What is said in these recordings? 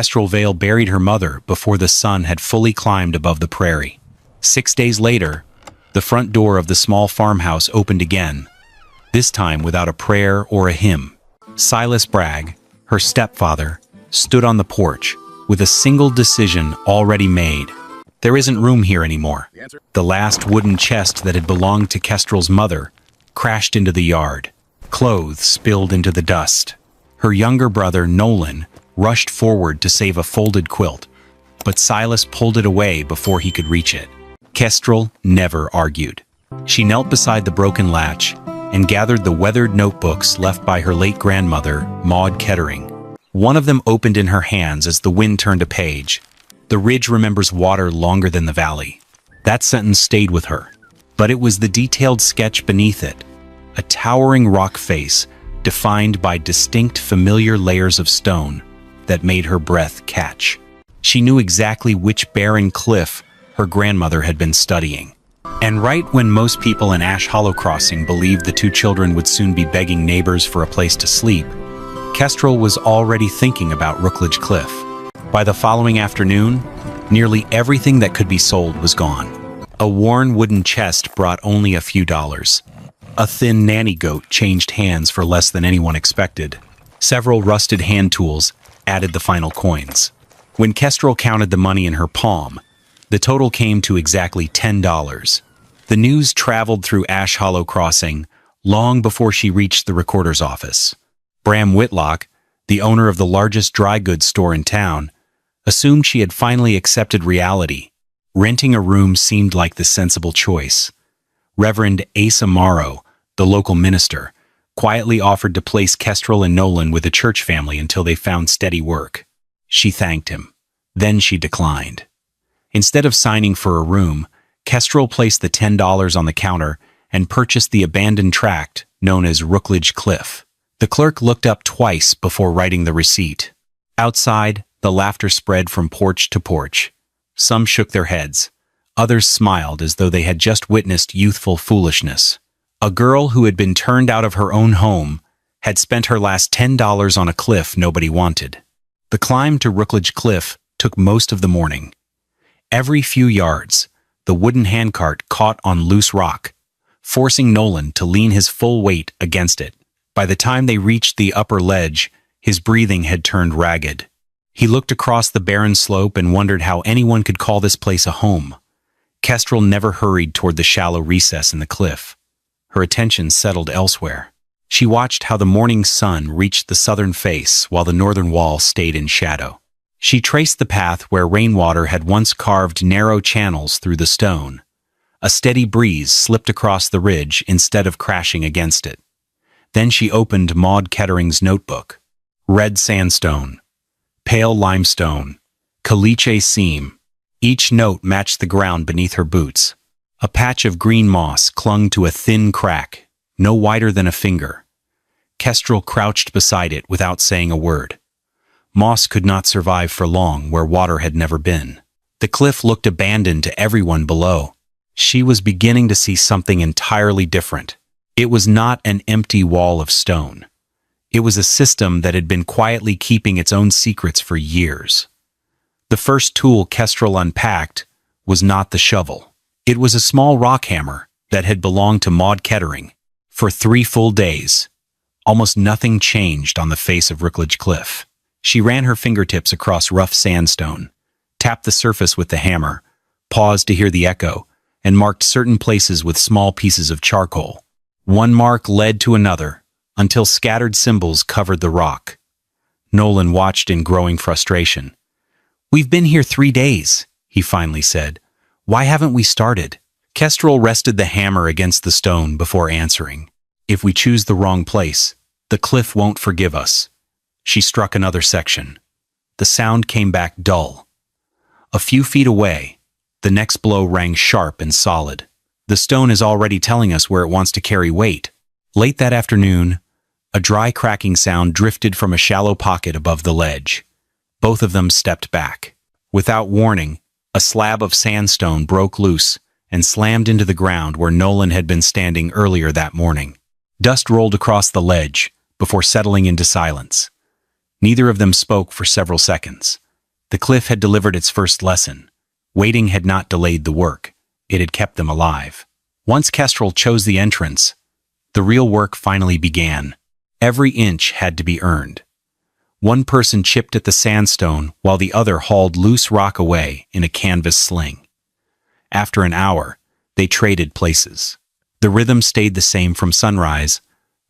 Kestrel Vale buried her mother before the sun had fully climbed above the prairie. 6 days later, the front door of the small farmhouse opened again, this time without a prayer or a hymn. Silas Bragg, her stepfather, stood on the porch with a single decision already made. There isn't room here anymore. The last wooden chest that had belonged to Kestrel's mother crashed into the yard. Clothes spilled into the dust. Her younger brother, Nolan, rushed forward to save a folded quilt, but Silas pulled it away before he could reach it. Kestrel never argued. She knelt beside the broken latch and gathered the weathered notebooks left by her late grandmother, Maud Kettering. One of them opened in her hands as the wind turned a page. "The ridge remembers water longer than the valley." That sentence stayed with her, but it was the detailed sketch beneath it, a towering rock face defined by distinct familiar layers of stone that made her breath catch. She knew exactly which barren cliff her grandmother had been studying. And right when most people in Ash Hollow Crossing believed the two children would soon be begging neighbors for a place to sleep, Kestrel was already thinking about Rookledge Cliff. By the following afternoon, nearly everything that could be sold was gone. A worn wooden chest brought only a few dollars. A thin nanny goat changed hands for less than anyone expected. Several rusted hand tools added the final coins. When Kestrel counted the money in her palm, the total came to exactly $10. The news traveled through Ash Hollow Crossing long before she reached the recorder's office. Bram Whitlock, the owner of the largest dry goods store in town, assumed she had finally accepted reality. Renting a room seemed like the sensible choice. Reverend Asa Morrow, the local minister, quietly offered to place Kestrel and Nolan with a church family until they found steady work. She thanked him. Then she declined. Instead of signing for a room, Kestrel placed the $10 on the counter and purchased the abandoned tract known as Rookledge Cliff. The clerk looked up twice before writing the receipt. Outside, the laughter spread from porch to porch. Some shook their heads. Others smiled as though they had just witnessed youthful foolishness. A girl who had been turned out of her own home had spent her last $10 on a cliff nobody wanted. The climb to Rookledge Cliff took most of the morning. Every few yards, the wooden handcart caught on loose rock, forcing Nolan to lean his full weight against it. By the time they reached the upper ledge, his breathing had turned ragged. He looked across the barren slope and wondered how anyone could call this place a home. Kestrel never hurried toward the shallow recess in the cliff. Her attention settled elsewhere. She watched how the morning sun reached the southern face while the northern wall stayed in shadow. She traced the path where rainwater had once carved narrow channels through the stone. A steady breeze slipped across the ridge instead of crashing against it. Then she opened Maud Kettering's notebook. Red sandstone, pale limestone, caliche seam. Each note matched the ground beneath her boots. A patch of green moss clung to a thin crack, no wider than a finger. Kestrel crouched beside it without saying a word. Moss could not survive for long where water had never been. The cliff looked abandoned to everyone below. She was beginning to see something entirely different. It was not an empty wall of stone. It was a system that had been quietly keeping its own secrets for years. The first tool Kestrel unpacked was not the shovel. It was a small rock hammer that had belonged to Maud Kettering. For 3 full days, almost nothing changed on the face of Rookledge Cliff. She ran her fingertips across rough sandstone, tapped the surface with the hammer, paused to hear the echo, and marked certain places with small pieces of charcoal. One mark led to another, until scattered symbols covered the rock. Nolan watched in growing frustration. "We've been here 3 days," he finally said. "Why haven't we started?" Kestrel rested the hammer against the stone before answering. "If we choose the wrong place, the cliff won't forgive us." She struck another section. The sound came back dull. A few feet away, the next blow rang sharp and solid. "The stone is already telling us where it wants to carry weight." Late that afternoon, a dry cracking sound drifted from a shallow pocket above the ledge. Both of them stepped back. Without warning, a slab of sandstone broke loose and slammed into the ground where Nolan had been standing earlier that morning. Dust rolled across the ledge before settling into silence. Neither of them spoke for several seconds. The cliff had delivered its first lesson. Waiting had not delayed the work. It had kept them alive. Once Kestrel chose the entrance, the real work finally began. Every inch had to be earned. One person chipped at the sandstone while the other hauled loose rock away in a canvas sling. After an hour, they traded places. The rhythm stayed the same from sunrise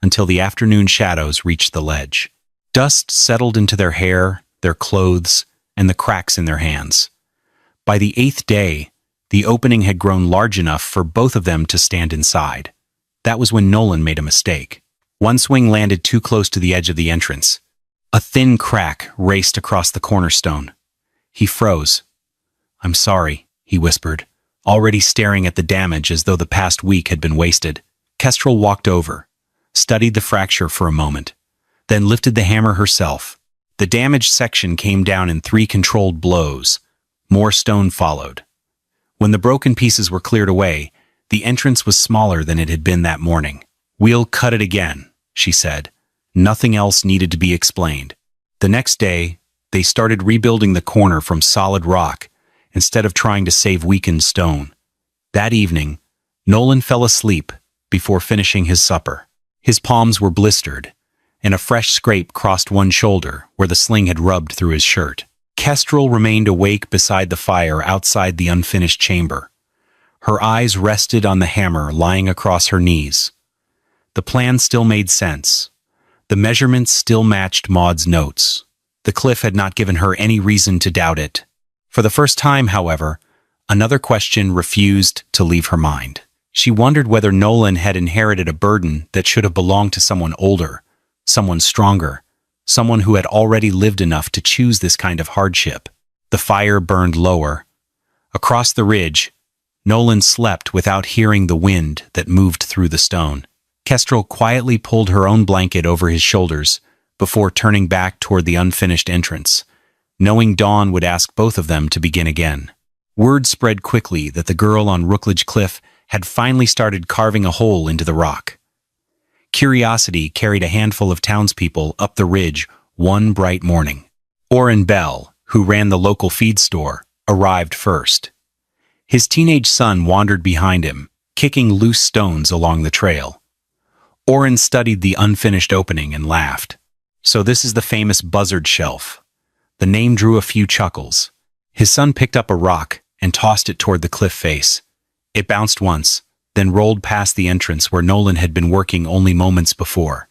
until the afternoon shadows reached the ledge. Dust settled into their hair, their clothes, and the cracks in their hands. By the 8th day, the opening had grown large enough for both of them to stand inside. That was when Nolan made a mistake. One swing landed too close to the edge of the entrance. A thin crack raced across the cornerstone. He froze. "I'm sorry," he whispered, already staring at the damage as though the past week had been wasted. Kestrel walked over, studied the fracture for a moment, then lifted the hammer herself. The damaged section came down in 3 controlled blows. More stone followed. When the broken pieces were cleared away, the entrance was smaller than it had been that morning. "We'll cut it again," she said. Nothing else needed to be explained. The next day, they started rebuilding the corner from solid rock instead of trying to save weakened stone. That evening, Nolan fell asleep before finishing his supper. His palms were blistered, and a fresh scrape crossed one shoulder where the sling had rubbed through his shirt. Kestrel remained awake beside the fire outside the unfinished chamber. Her eyes rested on the hammer lying across her knees. The plan still made sense. The measurements still matched Maud's notes. The cliff had not given her any reason to doubt it. For the first time, however, another question refused to leave her mind. She wondered whether Nolan had inherited a burden that should have belonged to someone older, someone stronger, someone who had already lived enough to choose this kind of hardship. The fire burned lower. Across the ridge, Nolan slept without hearing the wind that moved through the stone. Kestrel quietly pulled her own blanket over his shoulders before turning back toward the unfinished entrance, knowing dawn would ask both of them to begin again. Word spread quickly that the girl on Rookledge Cliff had finally started carving a hole into the rock. Curiosity carried a handful of townspeople up the ridge one bright morning. Orrin Bell, who ran the local feed store, arrived first. His teenage son wandered behind him, kicking loose stones along the trail. Orrin studied the unfinished opening and laughed. "So this is the famous buzzard shelf." The name drew a few chuckles. His son picked up a rock and tossed it toward the cliff face. It bounced once, then rolled past the entrance where Nolan had been working only moments before.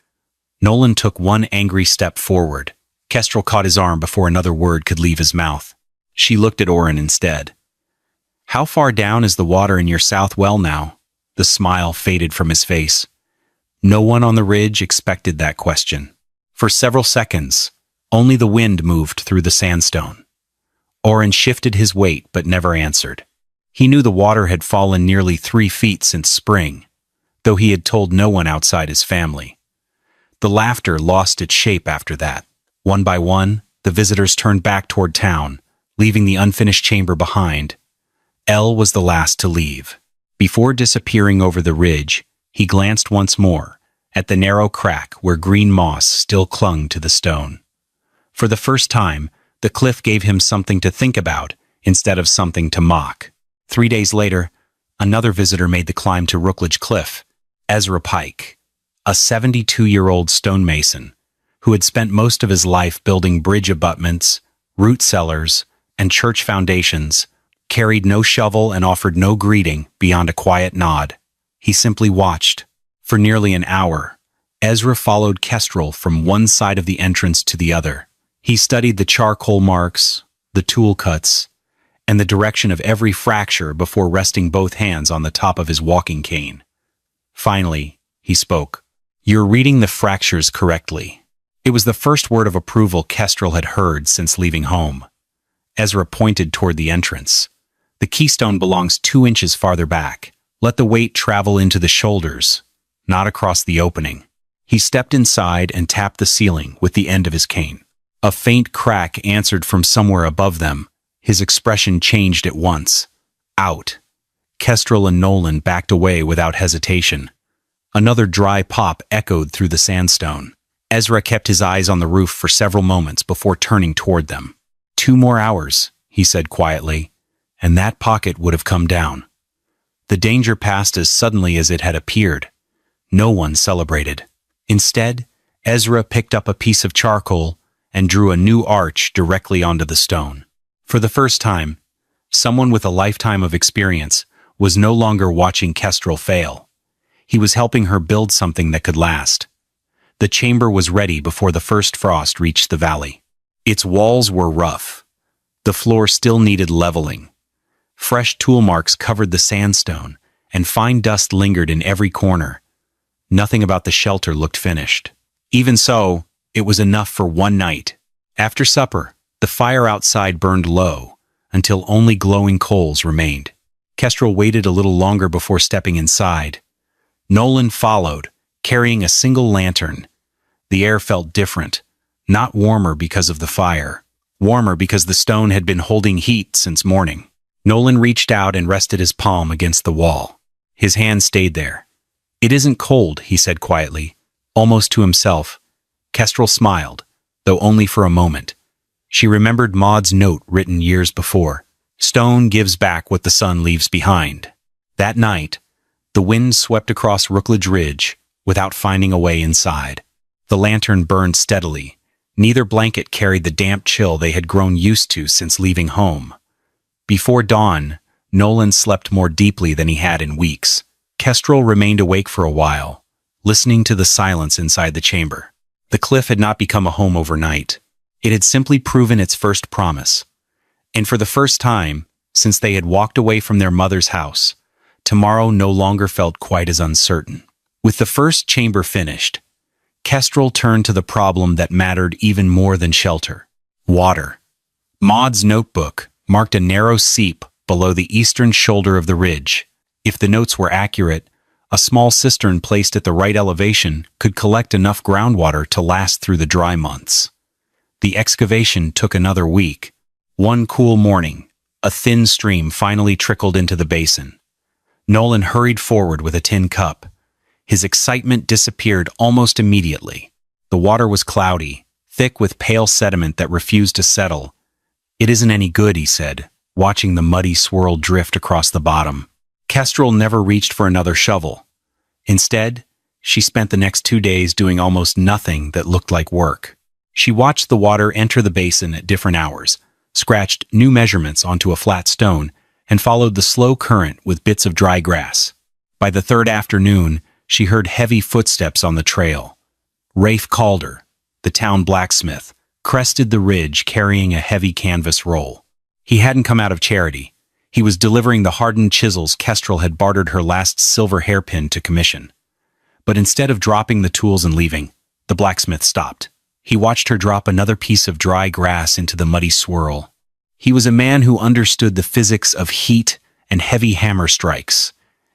Nolan took one angry step forward. Kestrel caught his arm before another word could leave his mouth. She looked at Orrin instead. "How far down is the water in your south well now?" The smile faded from his face. No one on the ridge expected that question. For several seconds, only the wind moved through the sandstone. Orrin shifted his weight but never answered. He knew the water had fallen nearly 3 feet since spring, though he had told no one outside his family. The laughter lost its shape after that. One by one, the visitors turned back toward town, leaving the unfinished chamber behind. Elle was the last to leave. Before disappearing over the ridge, he glanced once more at the narrow crack where green moss still clung to the stone. For the first time, the cliff gave him something to think about instead of something to mock. 3 days later, another visitor made the climb to Rookledge Cliff, Ezra Pike, a 72-year-old stonemason who had spent most of his life building bridge abutments, root cellars, and church foundations, carried no shovel and offered no greeting beyond a quiet nod. He simply watched. For nearly an hour, Ezra followed Kestrel from one side of the entrance to the other. He studied the charcoal marks, the tool cuts, and the direction of every fracture before resting both hands on the top of his walking cane. Finally, he spoke. "You're reading the fractures correctly." It was the first word of approval Kestrel had heard since leaving home. Ezra pointed toward the entrance. "The keystone belongs 2 inches farther back. Let the weight travel into the shoulders, not across the opening." He stepped inside and tapped the ceiling with the end of his cane. A faint crack answered from somewhere above them. His expression changed at once. Out. Kestrel and Nolan backed away without hesitation. Another dry pop echoed through the sandstone. Ezra kept his eyes on the roof for several moments before turning toward them. 2 more hours, he said quietly, and that pocket would have come down. The danger passed as suddenly as it had appeared. No one celebrated. Instead, Ezra picked up a piece of charcoal and drew a new arch directly onto the stone. For the first time, someone with a lifetime of experience was no longer watching Kestrel fail. He was helping her build something that could last. The chamber was ready before the first frost reached the valley. Its walls were rough. The floor still needed leveling. Fresh tool marks covered the sandstone, and fine dust lingered in every corner. Nothing about the shelter looked finished. Even so, it was enough for one night. After supper, the fire outside burned low, until only glowing coals remained. Kestrel waited a little longer before stepping inside. Nolan followed, carrying a single lantern. The air felt different, not warmer because of the fire, warmer because the stone had been holding heat since morning. Nolan reached out and rested his palm against the wall. His hand stayed there. "It isn't cold," he said quietly, almost to himself. Kestrel smiled, though only for a moment. She remembered Maud's note written years before. Stone gives back what the sun leaves behind. That night, the wind swept across Rookledge Ridge without finding a way inside. The lantern burned steadily. Neither blanket carried the damp chill they had grown used to since leaving home. Before dawn, Nolan slept more deeply than he had in weeks. Kestrel remained awake for a while, listening to the silence inside the chamber. The cliff had not become a home overnight. It had simply proven its first promise. And for the first time, since they had walked away from their mother's house, tomorrow no longer felt quite as uncertain. With the first chamber finished, Kestrel turned to the problem that mattered even more than shelter: water. Maud's notebook marked a narrow seep below the eastern shoulder of the ridge. If the notes were accurate, a small cistern placed at the right elevation could collect enough groundwater to last through the dry months. The excavation took another week. One cool morning, a thin stream finally trickled into the basin. Nolan hurried forward with a tin cup. His excitement disappeared almost immediately. The water was cloudy, thick with pale sediment that refused to settle. "It isn't any good," he said, watching the muddy swirl drift across the bottom. Kestrel never reached for another shovel. Instead, she spent the next 2 days doing almost nothing that looked like work. She watched the water enter the basin at different hours, scratched new measurements onto a flat stone, and followed the slow current with bits of dry grass. By the third afternoon, she heard heavy footsteps on the trail. Rafe Calder, the town blacksmith, crested the ridge carrying a heavy canvas roll. He hadn't come out of charity. He was delivering the hardened chisels Kestrel had bartered her last silver hairpin to commission. But instead of dropping the tools and leaving, the blacksmith stopped. He watched her drop another piece of dry grass into the muddy swirl. He was a man who understood the physics of heat and heavy hammer strikes,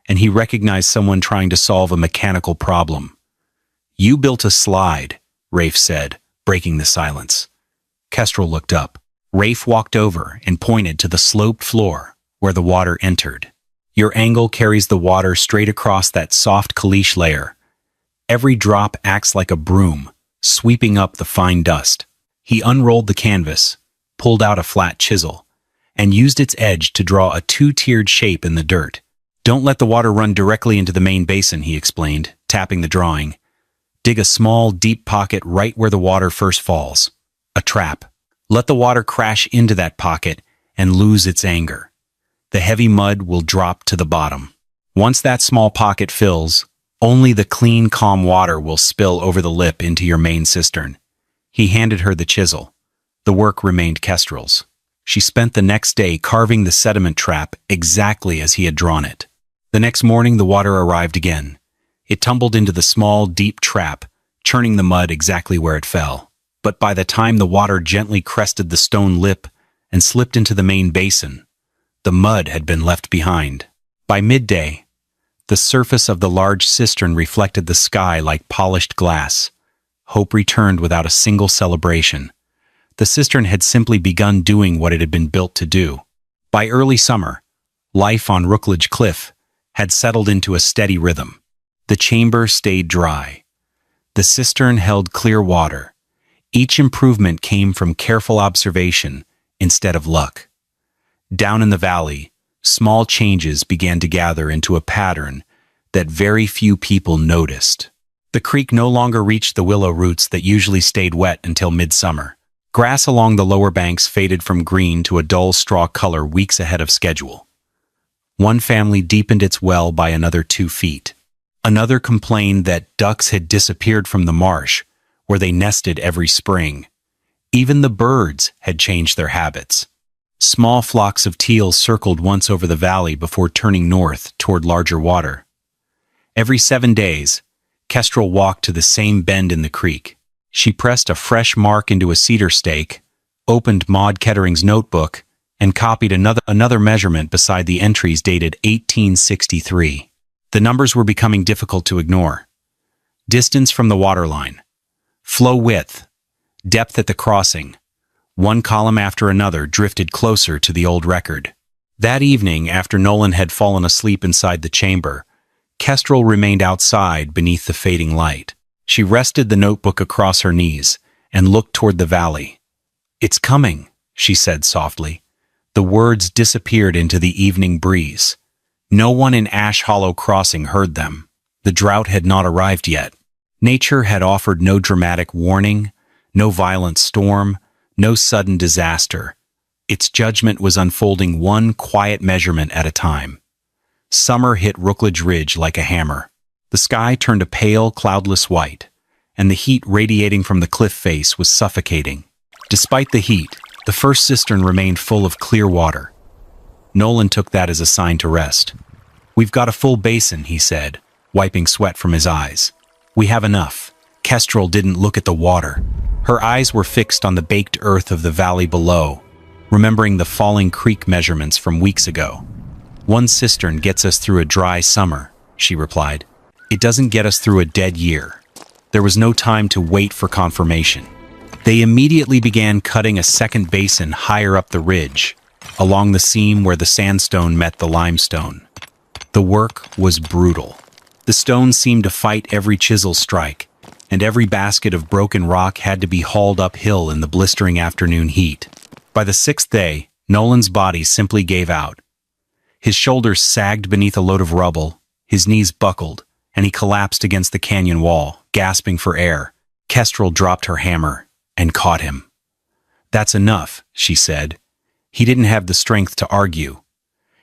and he recognized someone trying to solve a mechanical problem. "You built a slide," Rafe said, breaking the silence. Kestrel looked up. Rafe walked over and pointed to the sloped floor where the water entered. "Your angle carries the water straight across that soft caliche layer. Every drop acts like a broom, sweeping up the fine dust." He unrolled the canvas, pulled out a flat chisel, and used its edge to draw a two-tiered shape in the dirt. "Don't let the water run directly into the main basin," he explained, tapping the drawing. "Dig a small, deep pocket right where the water first falls. A trap. Let the water crash into that pocket and lose its anger. The heavy mud will drop to the bottom. Once that small pocket fills, only the clean, calm water will spill over the lip into your main cistern." He handed her the chisel. The work remained Kestrel's. She spent the next day carving the sediment trap exactly as he had drawn it. The next morning, the water arrived again. It tumbled into the small, deep trap, churning the mud exactly where it fell. But by the time the water gently crested the stone lip and slipped into the main basin, the mud had been left behind. By midday, the surface of the large cistern reflected the sky like polished glass. Hope returned without a single celebration. The cistern had simply begun doing what it had been built to do. By early summer, life on Rookledge Cliff had settled into a steady rhythm. The chamber stayed dry. The cistern held clear water. Each improvement came from careful observation instead of luck. Down in the valley, small changes began to gather into a pattern that very few people noticed. The creek no longer reached the willow roots that usually stayed wet until midsummer. Grass along the lower banks faded from green to a dull straw color weeks ahead of schedule. One family deepened its well by another 2 feet. Another complained that ducks had disappeared from the marsh, where they nested every spring. Even the birds had changed their habits. Small flocks of teal circled once over the valley before turning north toward larger water. Every 7 days, Kestrel walked to the same bend in the creek. She pressed a fresh mark into a cedar stake, opened Maud Kettering's notebook, and copied another measurement beside the entries dated 1863. The numbers were becoming difficult to ignore. Distance from the waterline, flow width, depth at the crossing. One column after another drifted closer to the old record. That evening, after Nolan had fallen asleep inside the chamber, Kestrel remained outside beneath the fading light. She rested the notebook across her knees and looked toward the valley. "It's coming," she said softly. The words disappeared into the evening breeze. No one in Ash Hollow Crossing heard them. The drought had not arrived yet. Nature had offered no dramatic warning, no violent storm, no sudden disaster. Its judgment was unfolding one quiet measurement at a time. Summer hit Rookledge Ridge like a hammer. The sky turned a pale, cloudless white, and the heat radiating from the cliff face was suffocating. Despite the heat, the first cistern remained full of clear water. Nolan took that as a sign to rest. "We've got a full basin," he said, wiping sweat from his eyes. "We have enough." Kestrel didn't look at the water. Her eyes were fixed on the baked earth of the valley below, remembering the falling creek measurements from weeks ago. "One cistern gets us through a dry summer," she replied. "It doesn't get us through a dead year." There was no time to wait for confirmation. They immediately began cutting a second basin higher up the ridge, along the seam where the sandstone met the limestone. The work was brutal. The stone seemed to fight every chisel strike, and every basket of broken rock had to be hauled uphill in the blistering afternoon heat. By the 6th day, Nolan's body simply gave out. His shoulders sagged beneath a load of rubble, his knees buckled, and he collapsed against the canyon wall, gasping for air. Kestrel dropped her hammer and caught him. "That's enough," she said. He didn't have the strength to argue.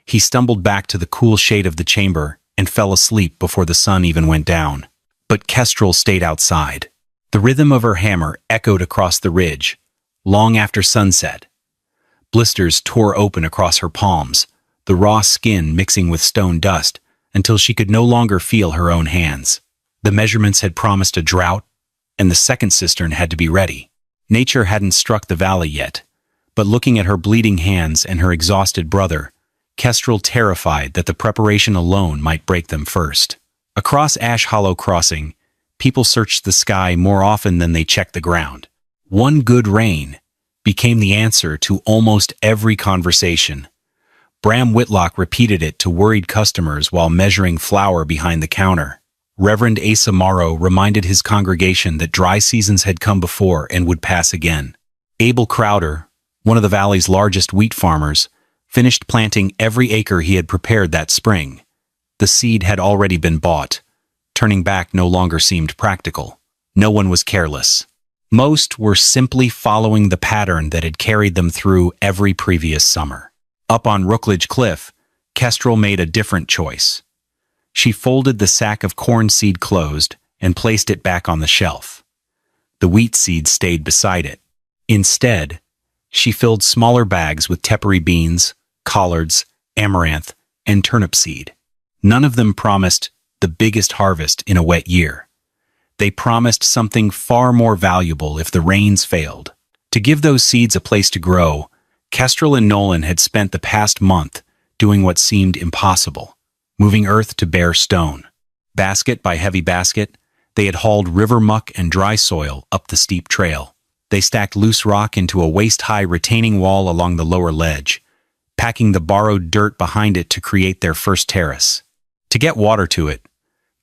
He stumbled back to the cool shade of the chamber and fell asleep before the sun even went down. But Kestrel stayed outside. The rhythm of her hammer echoed across the ridge, long after sunset. Blisters tore open across her palms, the raw skin mixing with stone dust, until she could no longer feel her own hands. The measurements had promised a drought, and the second cistern had to be ready. Nature hadn't struck the valley yet, but looking at her bleeding hands and her exhausted brother, Kestrel terrified that the preparation alone might break them first. Across Ash Hollow Crossing, people searched the sky more often than they checked the ground. One good rain became the answer to almost every conversation. Bram Whitlock repeated it to worried customers while measuring flour behind the counter. Reverend Asa Morrow reminded his congregation that dry seasons had come before and would pass again. Abel Crowder, one of the valley's largest wheat farmers, finished planting every acre he had prepared that spring. The seed had already been bought. Turning back no longer seemed practical. No one was careless. Most were simply following the pattern that had carried them through every previous summer. Up on Rookledge Cliff, Kestrel made a different choice. She folded the sack of corn seed closed and placed it back on the shelf. The wheat seed stayed beside it. Instead, she filled smaller bags with tepary beans, collards, amaranth, and turnip seed. None of them promised the biggest harvest in a wet year. They promised something far more valuable if the rains failed. To give those seeds a place to grow, Kestrel and Nolan had spent the past month doing what seemed impossible, moving earth to bare stone. Basket by heavy basket, they had hauled river muck and dry soil up the steep trail. They stacked loose rock into a waist-high retaining wall along the lower ledge, packing the borrowed dirt behind it to create their first terrace. To get water to it,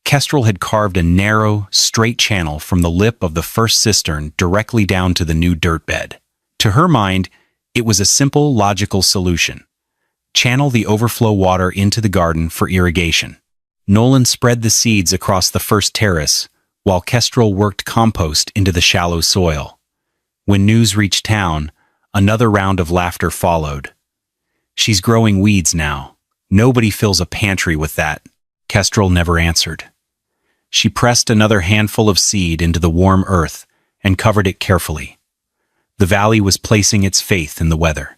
Kestrel had carved a narrow, straight channel from the lip of the first cistern directly down to the new dirt bed. To her mind, It was a simple, logical solution. Channel the overflow water into the garden for irrigation. Nolan spread the seeds across the first terrace, while Kestrel worked compost into the shallow soil. When news reached town, another round of laughter followed. "She's growing weeds now. Nobody fills a pantry with that." Kestrel never answered. She pressed another handful of seed into the warm earth and covered it carefully. The valley was placing its faith in the weather.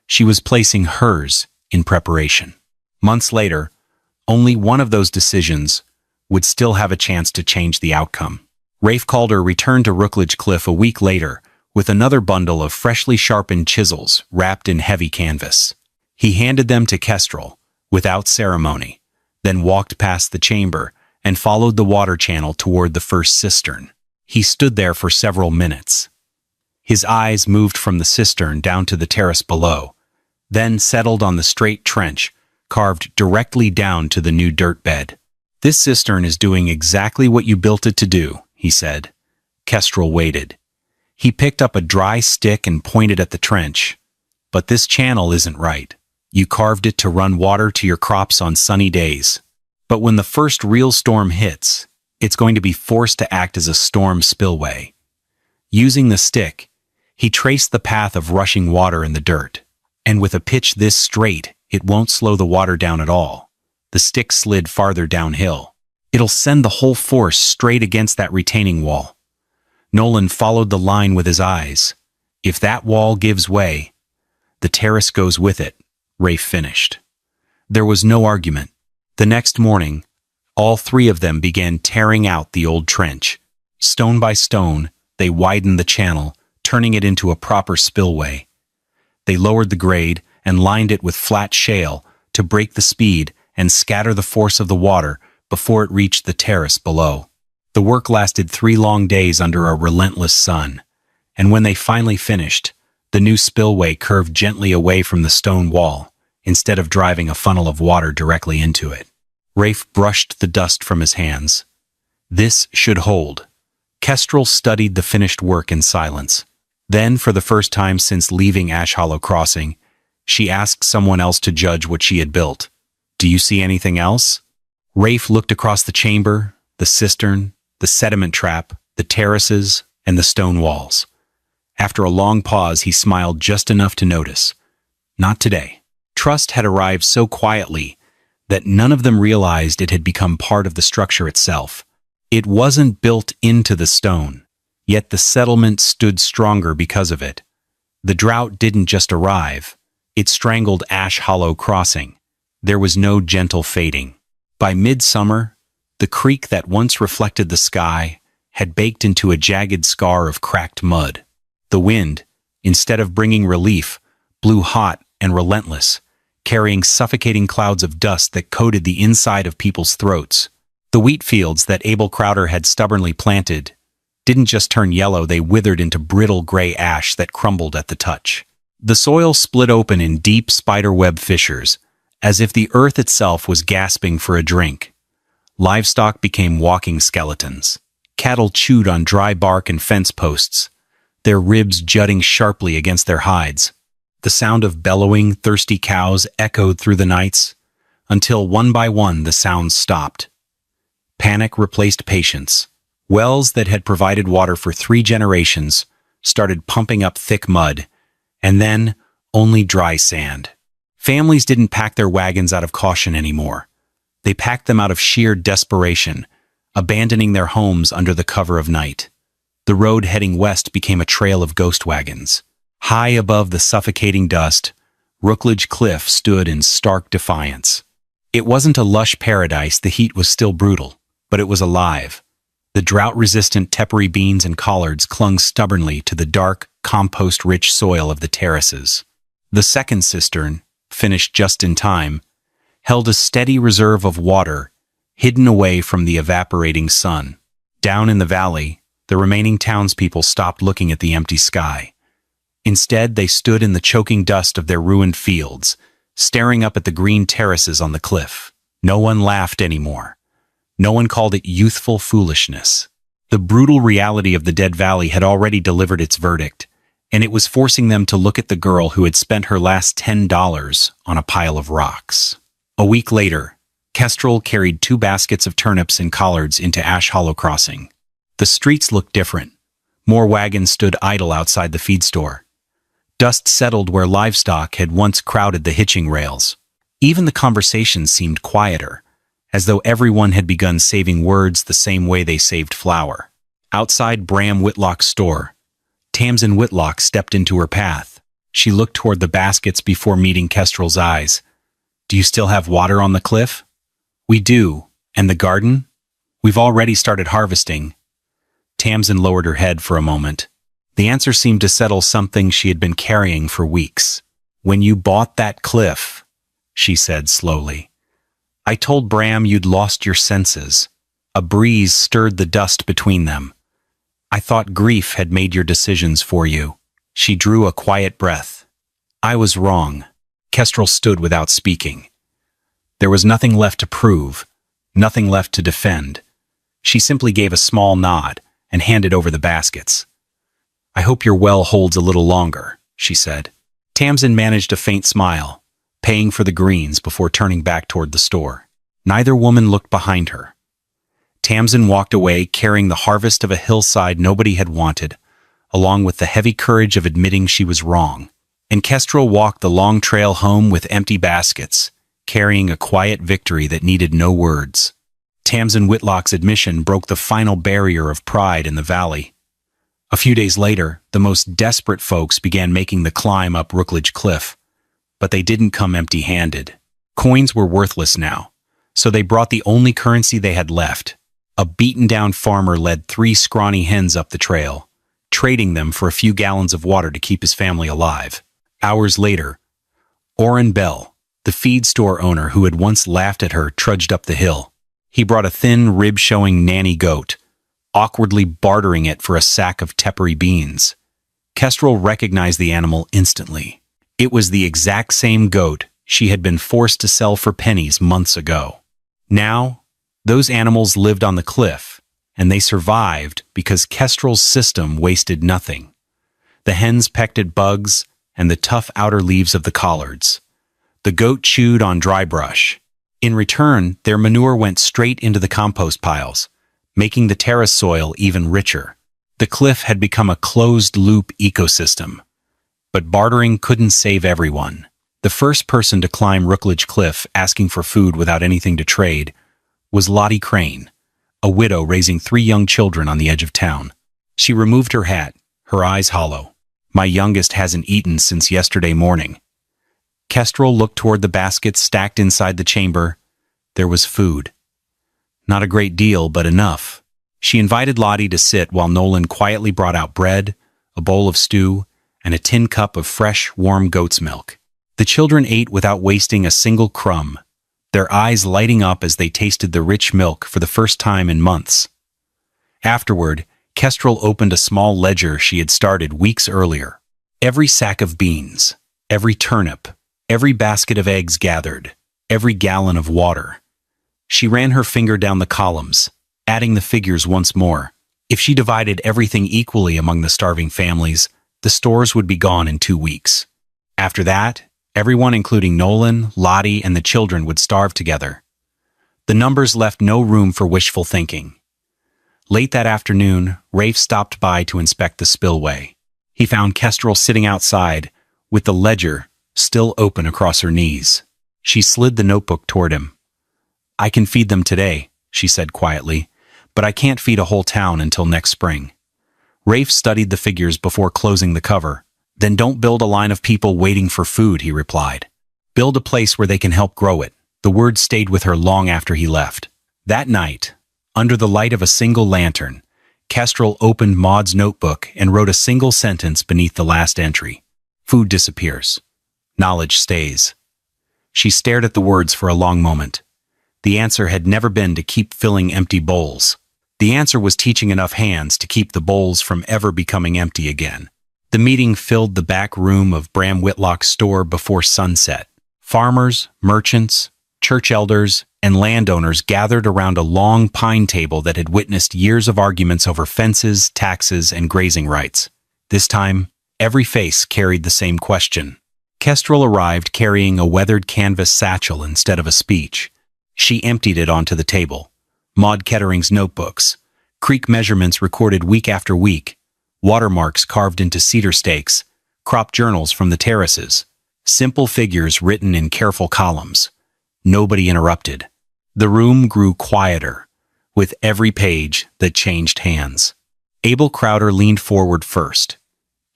She was placing hers in preparation. Months later, only one of those decisions would still have a chance to change the outcome. Rafe Calder returned to Rookledge Cliff a week later with another bundle of freshly sharpened chisels wrapped in heavy canvas. He handed them to Kestrel without ceremony, then walked past the chamber and followed the water channel toward the first cistern. He stood there for several minutes. His eyes moved from the cistern down to the terrace below, then settled on the straight trench carved directly down to the new dirt bed. "This cistern is doing exactly what you built it to do," he said. Kestrel waited. He picked up a dry stick and pointed at the trench. "But this channel isn't right. You carved it to run water to your crops on sunny days. But when the first real storm hits, it's going to be forced to act as a storm spillway." Using the stick, he traced the path of rushing water in the dirt. And with a pitch this straight, it won't slow the water down at all. The stick slid farther downhill. "It'll send the whole force straight against that retaining wall." Nolan followed the line with his eyes. "If that wall gives way, the terrace goes with it," Rafe finished. There was no argument. The next morning, all three of them began tearing out the old trench. Stone by stone, they widened the channel, turning it into a proper spillway. They lowered the grade and lined it with flat shale to break the speed and scatter the force of the water before it reached the terrace below. The work lasted 3 long days under a relentless sun, and when they finally finished, the new spillway curved gently away from the stone wall, instead of driving a funnel of water directly into it. Rafe brushed the dust from his hands. This should hold. Kestrel studied the finished work in silence. Then, for the first time since leaving Ash Hollow Crossing, she asked someone else to judge what she had built. "Do you see anything else?" Rafe looked across the chamber, the cistern, the sediment trap, the terraces, and the stone walls. After a long pause, he smiled just enough to notice. Not today. Trust had arrived so quietly that none of them realized it had become part of the structure itself. It wasn't built into the stone, yet the settlement stood stronger because of it. The drought didn't just arrive. It strangled Ash Hollow Crossing. There was no gentle fading. By midsummer, the creek that once reflected the sky had baked into a jagged scar of cracked mud. The wind, instead of bringing relief, blew hot and relentless, carrying suffocating clouds of dust that coated the inside of people's throats. The wheat fields that Abel Crowder had stubbornly planted didn't just turn yellow, they withered into brittle gray ash that crumbled at the touch. The soil split open in deep spiderweb fissures, as if the earth itself was gasping for a drink. Livestock became walking skeletons. Cattle chewed on dry bark and fence posts, their ribs jutting sharply against their hides. The sound of bellowing, thirsty cows echoed through the nights, until one by one the sounds stopped. Panic replaced patience. Wells that had provided water for 3 generations started pumping up thick mud, and then only dry sand. Families didn't pack their wagons out of caution anymore. They packed them out of sheer desperation, abandoning their homes under the cover of night. The road heading west became a trail of ghost wagons. High above the suffocating dust, Rookledge Cliff stood in stark defiance. It wasn't a lush paradise, the heat was still brutal, but it was alive. The drought-resistant tepary beans and collards clung stubbornly to the dark, compost-rich soil of the terraces. The second cistern, finished just in time, held a steady reserve of water, hidden away from the evaporating sun. Down in the valley, the remaining townspeople stopped looking at the empty sky. Instead, they stood in the choking dust of their ruined fields, staring up at the green terraces on the cliff. No one laughed anymore. No one called it youthful foolishness. The brutal reality of the dead valley had already delivered its verdict, and it was forcing them to look at the girl who had spent her last $10 on a pile of rocks. A week later, Kestrel carried 2 baskets of turnips and collards into Ash Hollow Crossing. The streets looked different. More wagons stood idle outside the feed store. Dust settled where livestock had once crowded the hitching rails. Even the conversations seemed quieter, as though everyone had begun saving words the same way they saved flour. Outside Bram Whitlock's store, Tamsin Whitlock stepped into her path. She looked toward the baskets before meeting Kestrel's eyes. "Do you still have water on the cliff?" "We do. And the garden?" "We've already started harvesting." Tamsin lowered her head for a moment. The answer seemed to settle something she had been carrying for weeks. "When you bought that cliff," she said slowly, "I told Bram you'd lost your senses." A breeze stirred the dust between them. "I thought grief had made your decisions for you." She drew a quiet breath. "I was wrong." Kestrel stood without speaking. There was nothing left to prove, nothing left to defend. She simply gave a small nod and handed over the baskets. "I hope your well holds a little longer," she said. Tamsin managed a faint smile, paying for the greens before turning back toward the store. Neither woman looked behind her. Tamsin walked away carrying the harvest of a hillside nobody had wanted, along with the heavy courage of admitting she was wrong. And Kestrel walked the long trail home with empty baskets, carrying a quiet victory that needed no words. Tamsin Whitlock's admission broke the final barrier of pride in the valley. A few days later, the most desperate folks began making the climb up Rookledge Cliff, but they didn't come empty-handed. Coins were worthless now, so they brought the only currency they had left. A beaten-down farmer led 3 scrawny hens up the trail, trading them for a few gallons of water to keep his family alive. Hours later, Orrin Bell, the feed store owner who had once laughed at her, trudged up the hill. He brought a thin, rib-showing nanny goat, awkwardly bartering it for a sack of tepary beans. Kestrel recognized the animal instantly. It was the exact same goat she had been forced to sell for pennies months ago. Now, those animals lived on the cliff, and they survived because Kestrel's system wasted nothing. The hens pecked at bugs and the tough outer leaves of the collards. The goat chewed on dry brush. In return, their manure went straight into the compost piles, making the terrace soil even richer. The cliff had become a closed-loop ecosystem. But bartering couldn't save everyone. The first person to climb Rookledge Cliff asking for food without anything to trade was Lottie Crane, a widow raising 3 young children on the edge of town. She removed her hat, her eyes hollow. "My youngest hasn't eaten since yesterday morning." Kestrel looked toward the baskets stacked inside the chamber. There was food. Not a great deal, but enough. She invited Lottie to sit while Nolan quietly brought out bread, a bowl of stew, and a tin cup of fresh, warm goat's milk. The children ate without wasting a single crumb, their eyes lighting up as they tasted the rich milk for the first time in months. Afterward, Kestrel opened a small ledger she had started weeks earlier. Every sack of beans, every turnip, every basket of eggs gathered, every gallon of water. She ran her finger down the columns, adding the figures once more. If she divided everything equally among the starving families, the stores would be gone in 2 weeks. After that, everyone, including Nolan, Lottie, and the children, would starve together. The numbers left no room for wishful thinking. Late that afternoon, Rafe stopped by to inspect the spillway. He found Kestrel sitting outside, with the ledger still open across her knees. She slid the notebook toward him. "I can feed them today," she said quietly, "but I can't feed a whole town until next spring." Rafe studied the figures before closing the cover. "Then don't build a line of people waiting for food," he replied. "Build a place where they can help grow it." The words stayed with her long after he left. That night, under the light of a single lantern, Kestrel opened Maud's notebook and wrote a single sentence beneath the last entry. "Food disappears. Knowledge stays." She stared at the words for a long moment. The answer had never been to keep filling empty bowls. The answer was teaching enough hands to keep the bowls from ever becoming empty again. The meeting filled the back room of Bram Whitlock's store before sunset. Farmers, merchants, church elders, and landowners gathered around a long pine table that had witnessed years of arguments over fences, taxes, and grazing rights. This time, Every face carried the same question. Kestrel arrived carrying a weathered canvas satchel instead of a speech. She emptied it onto the table. Maud Kettering's notebooks, creek measurements recorded week after week, watermarks carved into cedar stakes, crop journals from the terraces, simple figures written in careful columns. Nobody interrupted. The room grew quieter, with every page that changed hands. Abel Crowder leaned forward first.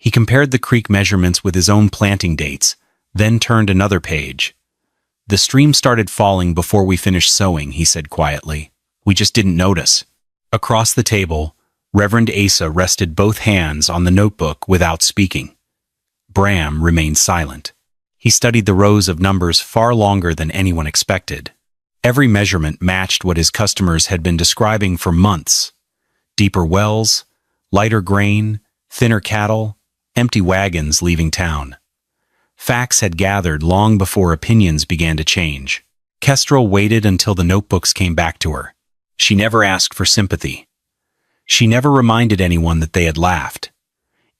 He compared the creek measurements with his own planting dates, then turned another page. "The stream started falling before we finished sowing," he said quietly. "We just didn't notice." Across the table, Reverend Asa rested both hands on the notebook without speaking. Bram remained silent. He studied the rows of numbers far longer than anyone expected. Every measurement matched what his customers had been describing for months. Deeper wells, lighter grain, thinner cattle, empty wagons leaving town. Facts had gathered long before opinions began to change. Kestrel waited until the notebooks came back to her. She never asked for sympathy. She never reminded anyone that they had laughed.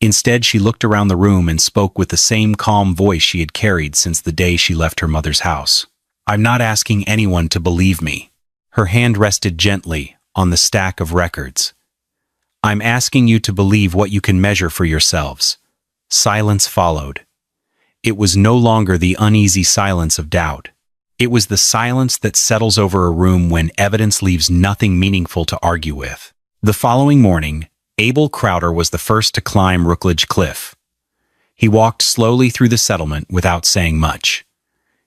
Instead, she looked around the room and spoke with the same calm voice she had carried since the day she left her mother's house. "I'm not asking anyone to believe me." Her hand rested gently on the stack of records. "I'm asking you to believe what you can measure for yourselves." Silence followed. It was no longer the uneasy silence of doubt. It was the silence that settles over a room when evidence leaves nothing meaningful to argue with. The following morning, Abel Crowder was the first to climb Rookledge Cliff. He walked slowly through the settlement without saying much.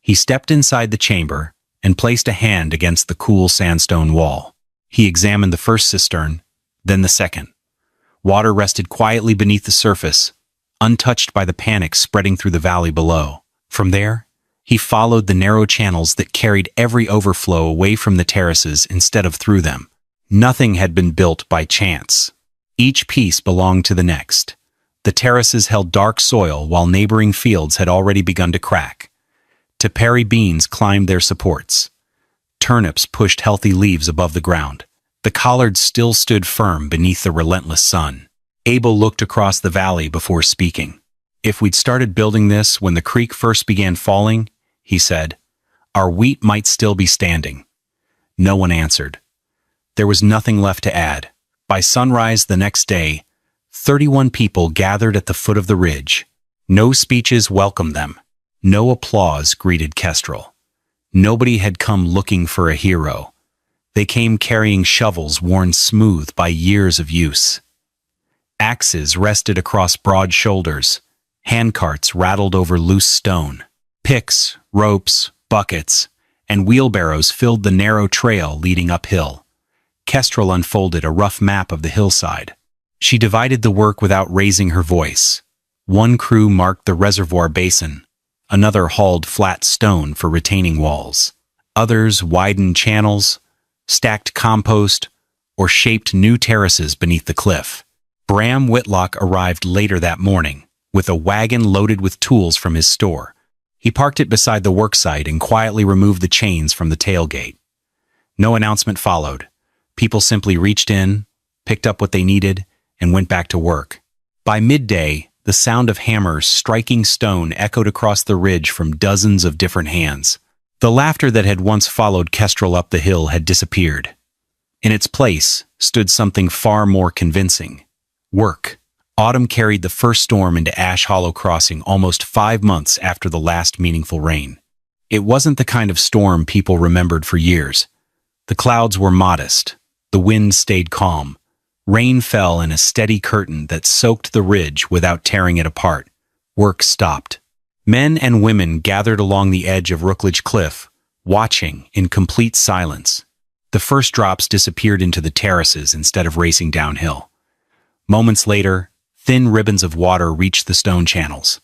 He stepped inside the chamber and placed a hand against the cool sandstone wall. He examined the first cistern, then the second. Water rested quietly beneath the surface, untouched by the panic spreading through the valley below. From there, he followed the narrow channels that carried every overflow away from the terraces instead of through them. Nothing had been built by chance. Each piece belonged to the next. The terraces held dark soil while neighboring fields had already begun to crack. Prairie beans climbed their supports. Turnips pushed healthy leaves above the ground. The collards still stood firm beneath the relentless sun. Abel looked across the valley before speaking. "If we'd started building this when the creek first began falling," he said, "our wheat might still be standing." No one answered. There was nothing left to add. By sunrise the next day, 31 people gathered at the foot of the ridge. No speeches welcomed them. No applause greeted Kestrel. Nobody had come looking for a hero. They came carrying shovels worn smooth by years of use. Axes rested across broad shoulders. Handcarts rattled over loose stone. Picks, ropes, buckets, and wheelbarrows filled the narrow trail leading uphill. Kestrel unfolded a rough map of the hillside. She divided the work without raising her voice. One crew marked the reservoir basin. Another hauled flat stone for retaining walls. Others widened channels, stacked compost, or shaped new terraces beneath the cliff. Bram Whitlock arrived later that morning, with a wagon loaded with tools from his store. He parked it beside the worksite and quietly removed the chains from the tailgate. No announcement followed. People simply reached in, picked up what they needed, and went back to work. By midday, the sound of hammers striking stone echoed across the ridge from dozens of different hands. The laughter that had once followed Kestrel up the hill had disappeared. In its place stood something far more convincing. Work. Autumn carried the first storm into Ash Hollow Crossing almost 5 months after the last meaningful rain. It wasn't the kind of storm people remembered for years. The clouds were modest. The wind stayed calm. Rain fell in a steady curtain that soaked the ridge without tearing it apart. Work stopped. Men and women gathered along the edge of Rookledge Cliff, watching in complete silence. The first drops disappeared into the terraces instead of racing downhill. Moments later, thin ribbons of water reached the stone channels.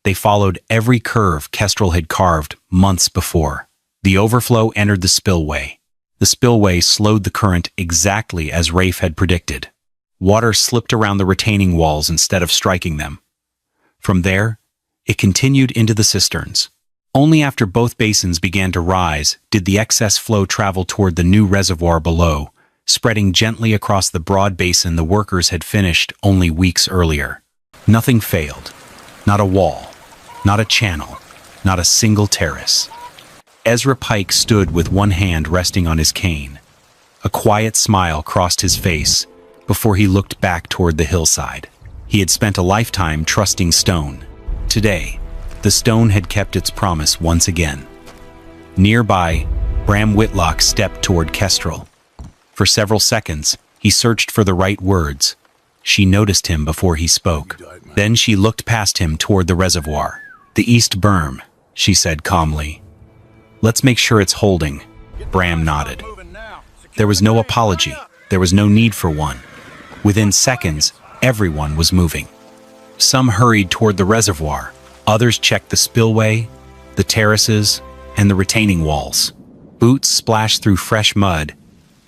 They followed every curve Kestrel had carved months before. The overflow entered the spillway. The spillway slowed the current exactly as Rafe had predicted. Water slipped around the retaining walls instead of striking them. From there, it continued into the cisterns. Only after both basins began to rise did the excess flow travel toward the new reservoir below, spreading gently across the broad basin the workers had finished only weeks earlier. Nothing failed. Not a wall, not a channel, not a single terrace. Ezra Pike stood with one hand resting on his cane. A quiet smile crossed his face before he looked back toward the hillside. He had spent a lifetime trusting stone. Today, the stone had kept its promise once again. Nearby, Bram Whitlock stepped toward Kestrel. For several seconds, he searched for the right words. She noticed him before he spoke. Then she looked past him toward the reservoir. "The east berm," she said calmly. "Let's make sure it's holding." Bram nodded. There was no apology. There was no need for one. Within seconds, everyone was moving. Some hurried toward the reservoir. Others checked the spillway, the terraces, and the retaining walls. Boots splashed through fresh mud,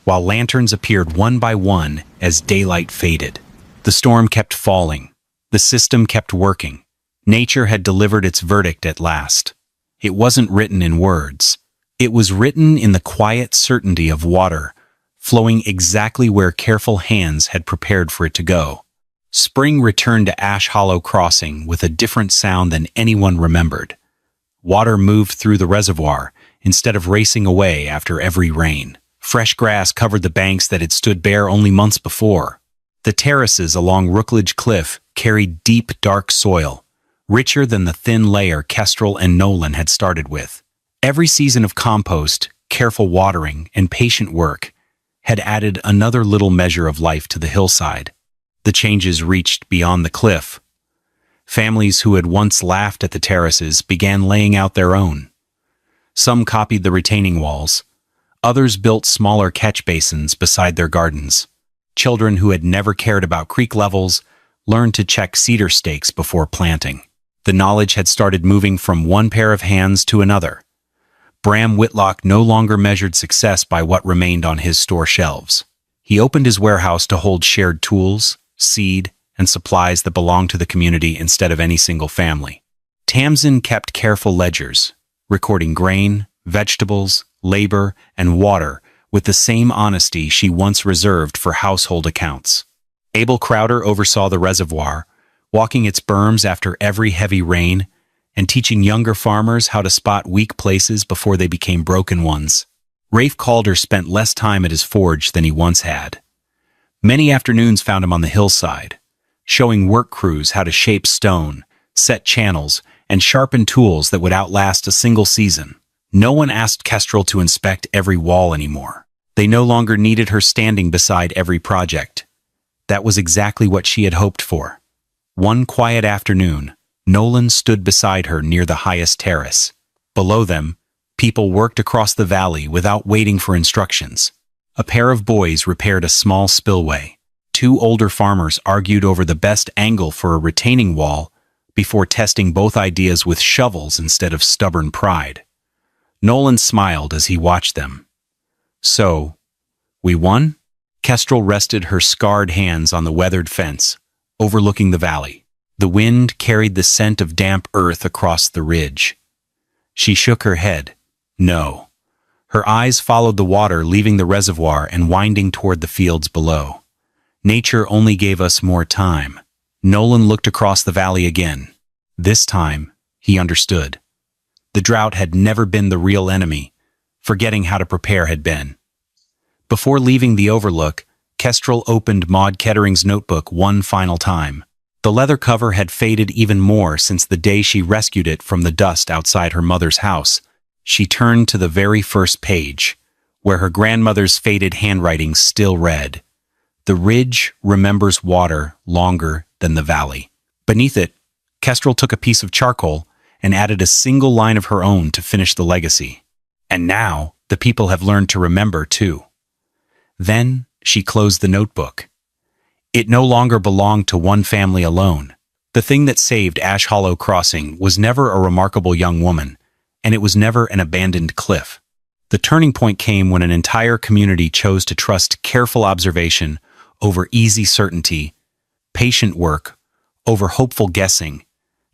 while lanterns appeared one by one as daylight faded. The storm kept falling. The system kept working. Nature had delivered its verdict at last. It wasn't written in words. It was written in the quiet certainty of water, flowing exactly where careful hands had prepared for it to go. Spring returned to Ash Hollow Crossing with a different sound than anyone remembered. Water moved through the reservoir instead of racing away after every rain. Fresh grass covered the banks that had stood bare only months before. The terraces along Rookledge Cliff carried deep, dark soil, richer than the thin layer Kestrel and Nolan had started with. Every season of compost, careful watering, and patient work had added another little measure of life to the hillside. The changes reached beyond the cliff. Families who had once laughed at the terraces began laying out their own. Some copied the retaining walls. Others built smaller catch basins beside their gardens. Children who had never cared about creek levels learned to check cedar stakes before planting. The knowledge had started moving from one pair of hands to another. Bram Whitlock no longer measured success by what remained on his store shelves. He opened his warehouse to hold shared tools, seed, and supplies that belonged to the community instead of any single family. Tamsin kept careful ledgers, recording grain, vegetables, labor, and water with the same honesty she once reserved for household accounts. Abel Crowder oversaw the reservoir, walking its berms after every heavy rain, and teaching younger farmers how to spot weak places before they became broken ones. Rafe Calder spent less time at his forge than he once had. Many afternoons found him on the hillside, showing work crews how to shape stone, set channels, and sharpen tools that would outlast a single season. No one asked Kestrel to inspect every wall anymore. They no longer needed her standing beside every project. That was exactly what she had hoped for. One quiet afternoon, Nolan stood beside her near the highest terrace. Below them, people worked across the valley without waiting for instructions. A pair of boys repaired a small spillway. Two older farmers argued over the best angle for a retaining wall before testing both ideas with shovels instead of stubborn pride. Nolan smiled as he watched them. "So, we won?" Kestrel rested her scarred hands on the weathered fence, overlooking the valley. The wind carried the scent of damp earth across the ridge. She shook her head. No. Her eyes followed the water leaving the reservoir and winding toward the fields below. Nature only gave us more time. Nolan looked across the valley again. This time, he understood. The drought had never been the real enemy. Forgetting how to prepare had been. Before leaving the overlook, Kestrel opened Maud Kettering's notebook one final time. The leather cover had faded even more since the day she rescued it from the dust outside her mother's house. She turned to the very first page, where her grandmother's faded handwriting still read, "The ridge remembers water longer than the valley." Beneath it, Kestrel took a piece of charcoal and added a single line of her own to finish the legacy. And now, the people have learned to remember, too. Then, she closed the notebook. It no longer belonged to one family alone. The thing that saved Ash Hollow Crossing was never a remarkable young woman, and it was never an abandoned cliff. The turning point came when an entire community chose to trust careful observation over easy certainty, patient work over hopeful guessing,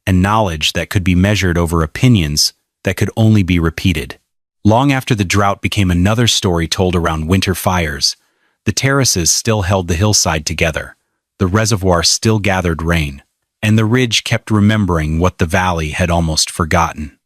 and knowledge that could be measured over opinions that could only be repeated. Long after the drought became another story told around winter fires, the terraces still held the hillside together. The reservoir still gathered rain. and the ridge kept remembering what the valley had almost forgotten.